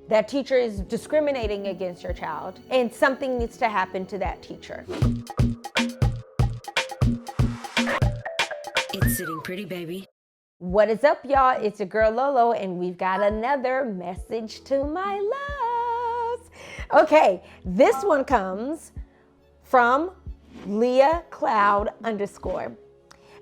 That teacher is discriminating against your child, and something needs to happen to that teacher. It's sitting pretty, baby. What is up, y'all? It's your girl Lolo, and we've got another message to my loves. Okay, this one comes from Leah Cloud _.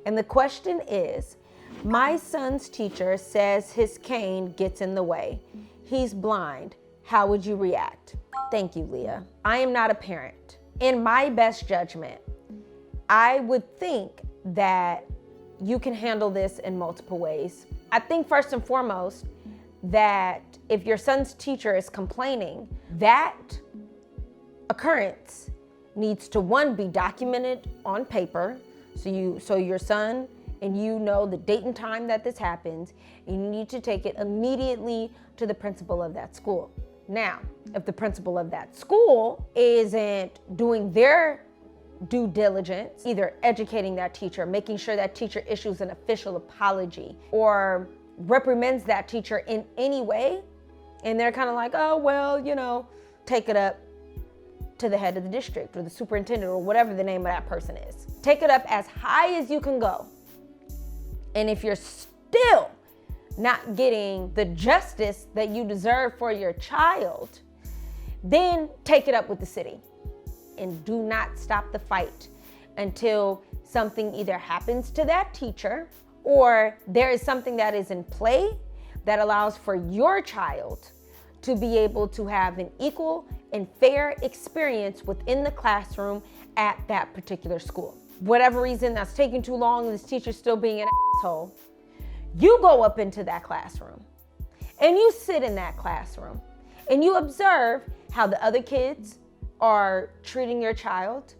And the question is, my son's teacher says his cane gets in the way. He's blind. How would you react? Thank you, Leah. I am not a parent. In my best judgment, I would think that you can handle this in multiple ways. I think first and foremost that if your son's teacher is complaining, that occurrence needs to, one, be documented on paper, so your son and you know the date and time that this happens, and you need to take it immediately to the principal of that school. Now, if the principal of that school isn't doing their due diligence, either educating that teacher, making sure that teacher issues an official apology, or reprimands that teacher in any way, and they're kind of like, oh, well, take it up to the head of the district or the superintendent or whatever the name of that person is. Take it up as high as you can go. And if you're still not getting the justice that you deserve for your child, then take it up with the city. And do not stop the fight until something either happens to that teacher or there is something that is in play that allows for your child to be able to have an equal and fair experience within the classroom at that particular school. Whatever reason that's taking too long and this teacher's still being an asshole, you go up into that classroom and you sit in that classroom and you observe how the other kids are treating your child,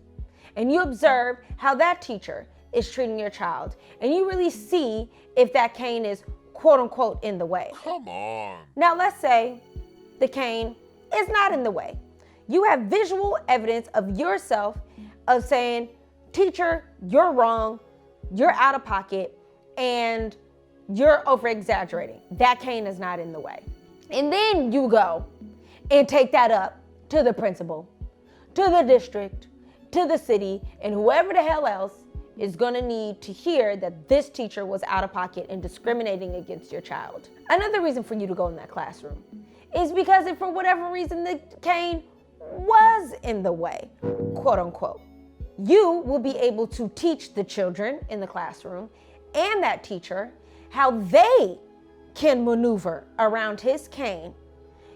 and you observe how that teacher is treating your child, and you really see if that cane is quote unquote in the way. Come on. Now let's say the cane is not in the way. You have visual evidence of yourself of saying, teacher, you're wrong, you're out of pocket, and you're over exaggerating. That cane is not in the way. And then you go and take that up to the principal, to the district, to the city, and whoever the hell else is gonna need to hear that this teacher was out of pocket and discriminating against your child. Another reason for you to go in that classroom is because if for whatever reason the cane was in the way, quote unquote, you will be able to teach the children in the classroom and that teacher how they can maneuver around his cane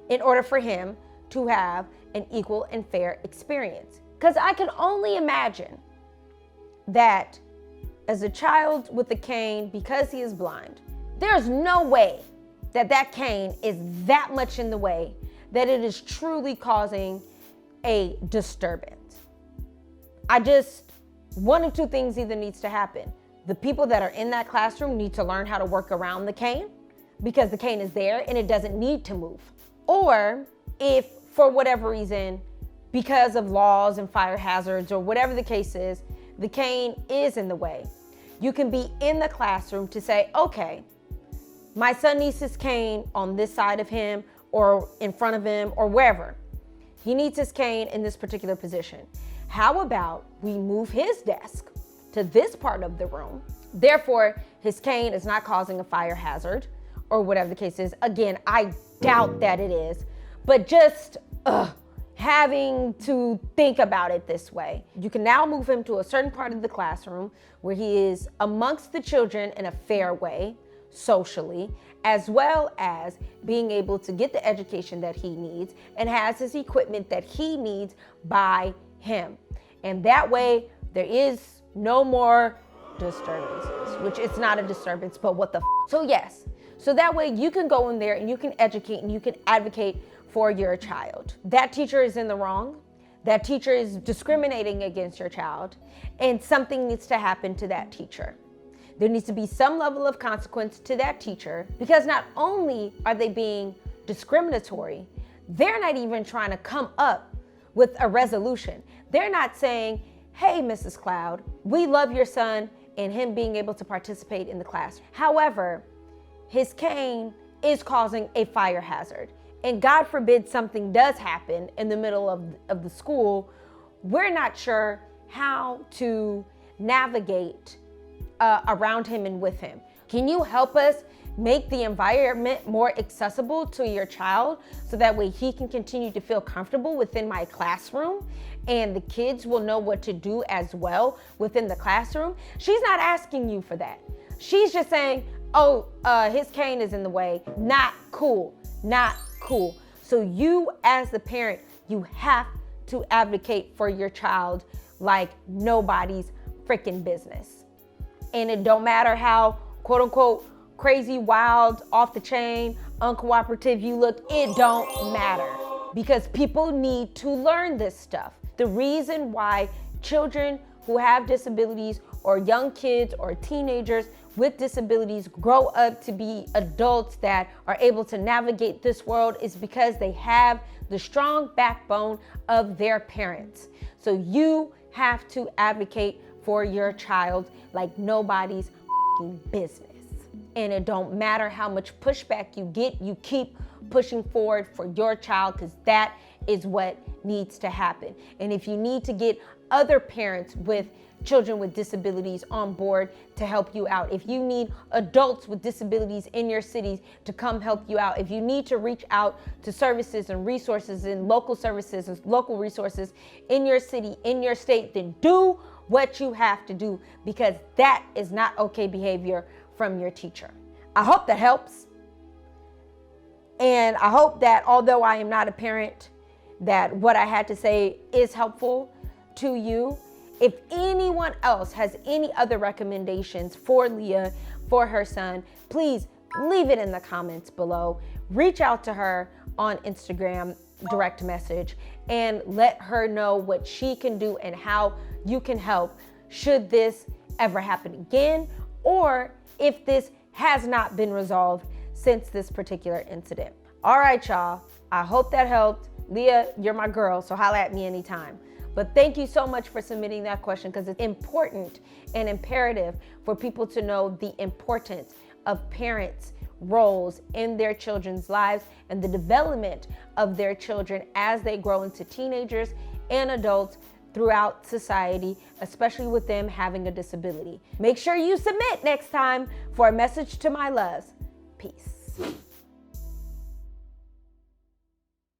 in order for him to have an equal and fair experience. Because I can only imagine that as a child with a cane, because he is blind, there's no way that that cane is that much in the way that it is truly causing a disturbance. One of two things either needs to happen. The people that are in that classroom need to learn how to work around the cane because the cane is there and it doesn't need to move. Or if for whatever reason, because of laws and fire hazards or whatever the case is, the cane is in the way, you can be in the classroom to say, okay, my son needs his cane on this side of him or in front of him or wherever. He needs his cane in this particular position. How about we move his desk to this part of the room? Therefore, his cane is not causing a fire hazard or whatever the case is. Again, I doubt that it is, but just having to think about it this way. You can now move him to a certain part of the classroom where he is amongst the children in a fair way, socially, as well as being able to get the education that he needs and has his equipment that he needs by him. And that way, there is no more disturbances, which it's not a disturbance, but what the So yes, so that way you can go in there and you can educate and you can advocate for your child. That teacher is in the wrong. That teacher is discriminating against your child, and something needs to happen to that teacher. There needs to be some level of consequence to that teacher, because not only are they being discriminatory, they're not even trying to come up with a resolution. They're not saying, hey, Mrs. Cloud, we love your son and him being able to participate in the class. However, his cane is causing a fire hazard. and God forbid something does happen in the middle of the school, we're not sure how to navigate around him and with him. Can you help us make the environment more accessible to your child so that way he can continue to feel comfortable within my classroom and the kids will know what to do as well within the classroom? She's not asking you for that. She's just saying, oh, his cane is in the way. Not cool, not cool. So you as the parent, you have to advocate for your child like nobody's freaking business. And it don't matter how quote unquote crazy, wild, off the chain, uncooperative you look, it don't matter, because people need to learn this stuff. The reason why children who have disabilities or young kids or teenagers with disabilities grow up to be adults that are able to navigate this world is because they have the strong backbone of their parents. So you have to advocate for your child like nobody's business. And it don't matter how much pushback you get, you keep pushing forward for your child, because that is what needs to happen. And if you need to get other parents with children with disabilities on board to help you out, if you need adults with disabilities in your cities to come help you out, if you need to reach out to services and resources and local services and local resources in your city, in your state, then do what you have to do, because that is not okay behavior from your teacher. I hope that helps. And I hope that although I am not a parent, that what I had to say is helpful to you. If anyone else has any other recommendations for Leah, for her son, please leave it in the comments below. Reach out to her on Instagram, direct message, and let her know what she can do and how you can help should this ever happen again, or if this has not been resolved since this particular incident. All right, y'all, I hope that helped. Leah, you're my girl, so holla at me anytime. But thank you so much for submitting that question, because it's important and imperative for people to know the importance of parents' roles in their children's lives and the development of their children as they grow into teenagers and adults throughout society, especially with them having a disability. Make sure you submit next time for a message to my loves. Peace.